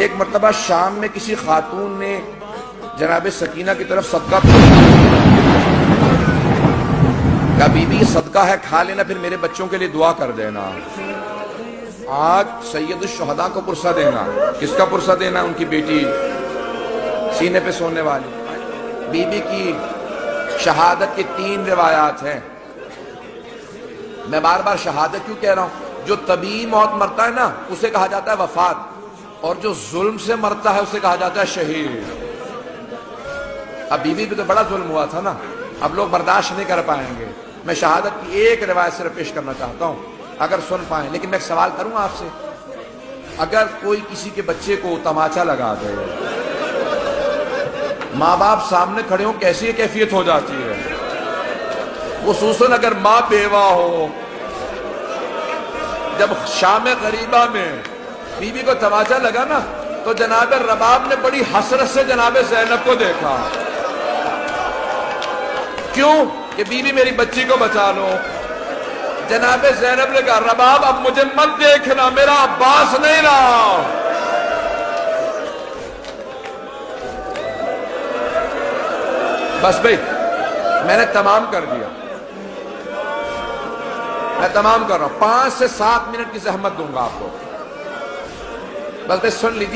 ایک مرتبہ شام میں کسی خاتون نے جناب سکینہ کی طرف صدقہ کہا بی بی صدقہ ہے کھا لینا، پھر میرے بچوں کے لیے دعا کر دینا۔ آج سید الشہداء کو پرسہ دینا، کس کا پرسہ دینا؟ ان کی بیٹی سینے پہ سونے والی بی بی کی شہادت کی 3 روایات ہیں۔ میں بار بار شہادت کیوں کہہ رہا ہوں؟ جو طبیعی موت مرتا ہے نا اسے کہا جاتا ہے وفات، اور جو ظلم سے مرتا ہے اسے کہا جاتا ہے شہید۔ اب بی بی پہ تو بڑا ظلم ہوا تھا نا، اب لوگ برداشت نہیں کر پائیں گے۔ میں شہادت کی ایک روایت صرف پیش کرنا چاہتا ہوں اگر سن پائیں، لیکن میں ایک سوال کروں آپ سے، اگر کوئی کسی کے بچے کو تماچا لگا دے، ماں باپ سامنے کھڑے ہوں، کیسی کیفیت ہو جاتی ہے؟ خصوصاً اگر ماں بیوہ ہو۔ جب شام غریبہ میں بیوی کو تماچا لگا نا تو جناب رباب نے بڑی حسرت سے جناب زینب کو دیکھا۔ کیوں؟ کہ بیوی میری بچی کو بچا لو۔ جناب زینب نے کہا رباب اب مجھے مت دیکھنا، میرا عباس نہیں رہا۔ بس بھئی میں نے تمام کر دیا، میں تمام کر رہا ہوں، 5 سے 7 منٹ کی زحمت دوں گا آپ کو، بس بھئی سن لیجیے۔